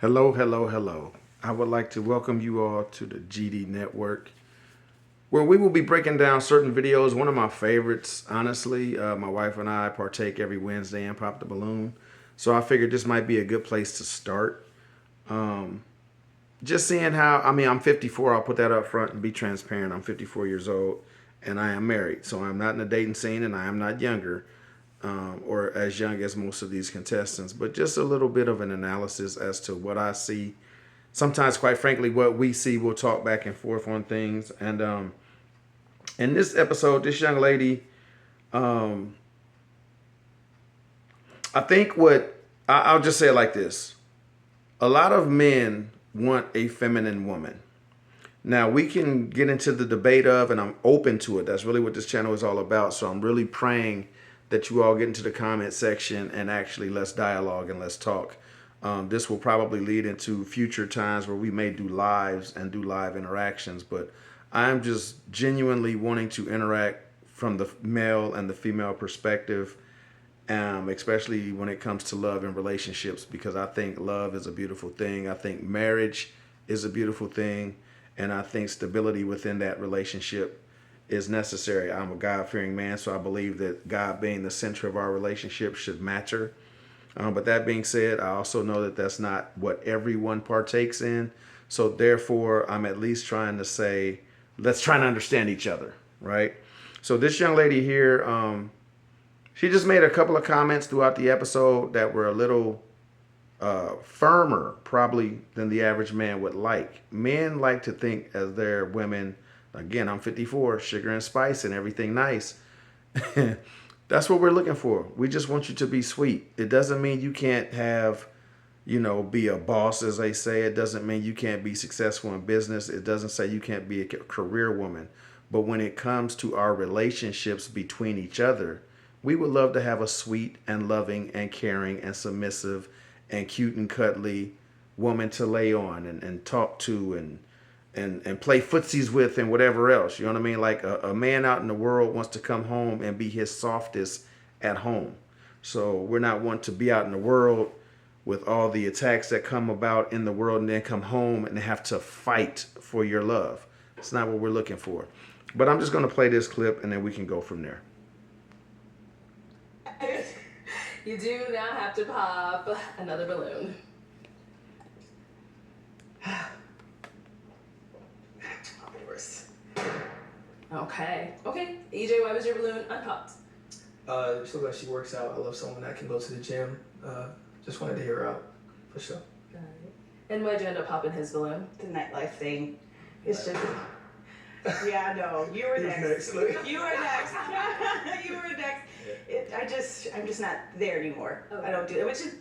Hello, hello, hello. I would like to welcome you all to the GD Network, where we will be breaking down certain videos. One of my favorites, honestly. My wife and I partake every Wednesday in Pop the Balloon. So I figured this might be a good place to start. Just seeing how, I'm 54. I'll put that up front and be transparent. I'm 54 years old and I am married. So I'm not in the dating scene and I am not younger. Or as young as most of these contestants, but just a little bit of an analysis as to what I see. Sometimes, quite frankly, what we see, we'll talk back and forth on things. And in this episode, this young lady, um, I think I'll just say it like this: a lot of men want a feminine woman. Now we can get into the debate of, and I'm open to it. That's really what this channel is all about. So I'm really praying that you all get into the comment section and actually let's dialogue and let's talk. This will probably lead into future times where we may do lives and do live interactions, but I'm just genuinely wanting to interact from the male and the female perspective, especially when it comes to love and relationships, because I think love is a beautiful thing. I think marriage is a beautiful thing, and I think stability within that relationship is necessary. I'm a God-fearing man, so I believe that God being the center of our relationship should matter. But that being said, I also know that that's not what everyone partakes in. So therefore, I'm at least trying to say, let's try to understand each other, right? So this young lady here, she just made a couple of comments throughout the episode that were a little firmer, probably, than the average man would like. Men like to think as their women. Again, I'm 54, sugar and spice and everything nice. That's what we're looking for. We just want you to be sweet. It doesn't mean you can't have, be a boss, as they say. It doesn't mean you can't be successful in business. It doesn't say you can't be a career woman. But when it comes to our relationships between each other, we would love to have a sweet and loving and caring and submissive and cute and cuddly woman to lay on and talk to and play footsies with and whatever else. You know what I mean? Like a man out in the world wants to come home and be his softest at home. So we're not want to be out in the world with all the attacks that come about in the world and then come home and have to fight for your love. It's not what we're looking for. But I'm just going to play this clip and then we can go from there. You do now have to pop another balloon. Okay. EJ, why was your balloon unpopped? She looks like she works out. I love someone that can go to the gym. Just wanted to hear her out, for sure. Got it. And why'd you end up popping his balloon? The nightlife thing. It's just... Yeah, no, you were next. You were next. You were next. I'm just not there anymore. Okay. I don't do it, which is,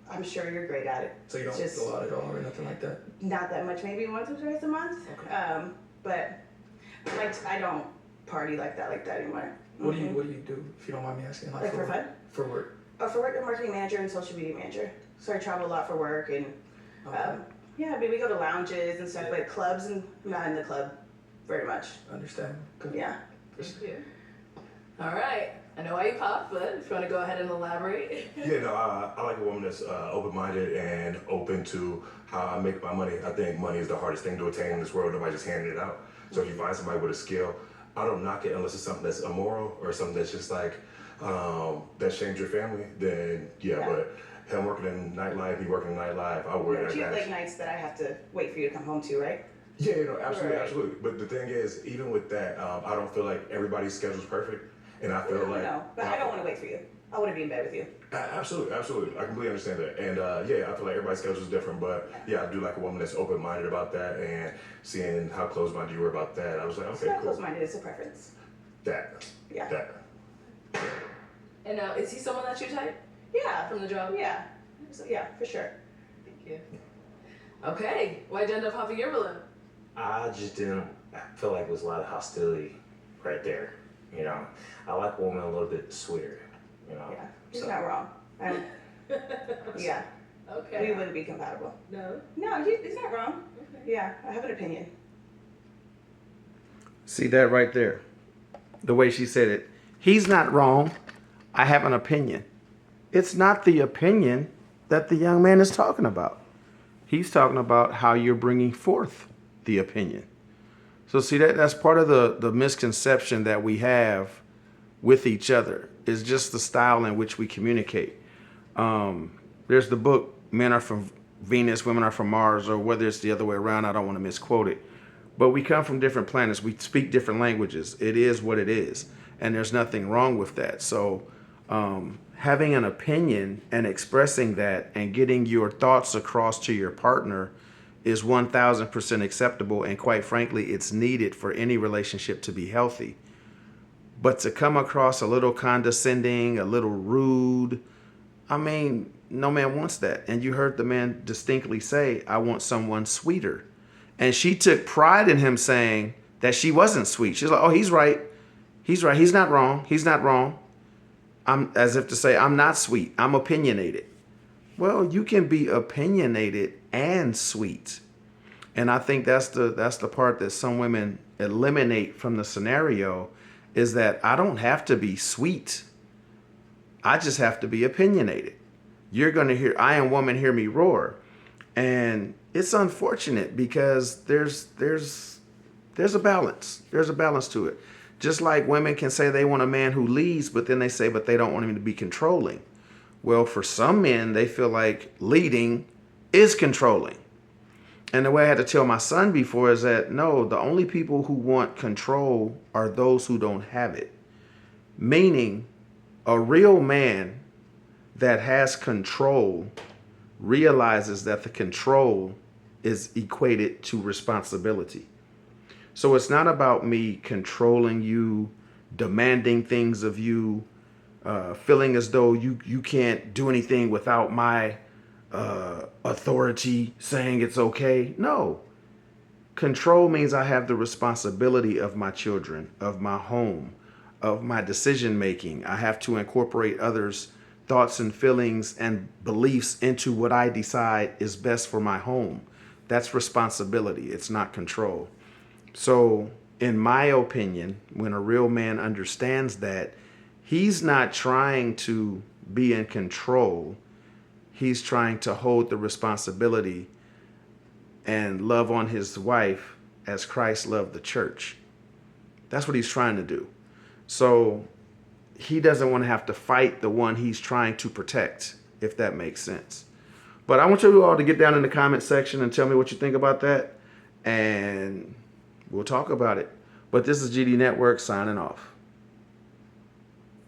I'm sure you're great at it. So you don't go out at all or nothing like that? Not that much, maybe once or twice a month. Okay. But like I don't party like that anymore. What do you do, if you don't mind me asking? Like for fun? For work. For work, I'm marketing manager and social media manager. So I travel a lot for work and yeah, I mean we go to lounges and stuff, but clubs and not in the club very much. Understand. Good. Yeah. Thank you. All right. I know why you popped, but if you want to go ahead and elaborate. Yeah, no, I like a woman that's open-minded and open to how I make my money. I think money is the hardest thing to attain in this world. Nobody's just handing it out. So if you find somebody with a skill, I don't knock it unless it's something that's immoral or something that's just like, that shames your family, then yeah. But him working in nightlife, me working in nightlife, I wear that. You have like nights that I have to wait for you to come home to, right? Yeah, no, absolutely, Right. absolutely. But the thing is, even with that, I don't feel like everybody's schedule's perfect. And I feel like... No, but I don't want to wait for you. I want to be in bed with you. Absolutely, absolutely. I completely understand that. And yeah, I feel like everybody's schedule is different, but yeah, I do like a woman that's open-minded about that and seeing how close-minded you were about that. I was like, It's okay, not cool. close-minded, it's a preference. That. Yeah. That. And now, is he someone that you type Yeah. from the job? Yeah. So, yeah, for sure. Thank you. Okay. Why'd you end up popping your balloon? I just didn't feel like it was a lot of hostility right there. You know, I like a woman a little bit sweeter, you know. Yeah. He's not wrong. Yeah. Okay. We wouldn't be compatible. No? No, he's not wrong. Okay. Yeah, I have an opinion. See that right there? The way she said it. He's not wrong. I have an opinion. It's not the opinion that the young man is talking about. He's talking about how you're bringing forth the opinion. So see, that's part of the misconception that we have with each other, is just the style in which we communicate. There's the book, Men Are From Venus, Women Are From Mars, or whether it's the other way around, I don't want to misquote it. But we come from different planets. We speak different languages. It is what it is. And there's nothing wrong with that. So having an opinion and expressing that and getting your thoughts across to your partner is 1000% acceptable. And quite frankly, it's needed for any relationship to be healthy. But to come across a little condescending, a little rude, I mean, no man wants that. And you heard the man distinctly say, I want someone sweeter. And she took pride in him saying that she wasn't sweet. She's like, oh, he's right. He's right. He's not wrong. He's not wrong. I'm as if to say, I'm not sweet. I'm opinionated. Well, you can be opinionated and sweet. And I think that's the part that some women eliminate from the scenario, is that I don't have to be sweet. I just have to be opinionated. You're going to hear, I am woman, hear me roar. And it's unfortunate because there's a balance. There's a balance to it. Just like women can say they want a man who leads, but then they say, but they don't want him to be controlling. Well, for some men, they feel like leading is controlling. And the way I had to tell my son before is that, no, the only people who want control are those who don't have it. Meaning, a real man that has control realizes that the control is equated to responsibility. So it's not about me controlling you, demanding things of you, feeling as though you can't do anything without my authority saying it's okay. No. Control means I have the responsibility of my children, of my home, of my decision making. I have to incorporate others' thoughts and feelings and beliefs into what I decide is best for my home. That's responsibility. It's not control. So, in my opinion, when a real man understands that, he's not trying to be in control. He's trying to hold the responsibility and love on his wife as Christ loved the church. That's what he's trying to do. So he doesn't want to have to fight the one he's trying to protect, if that makes sense. But I want you all to get down in the comment section and tell me what you think about that. And we'll talk about it. But this is GD Network signing off.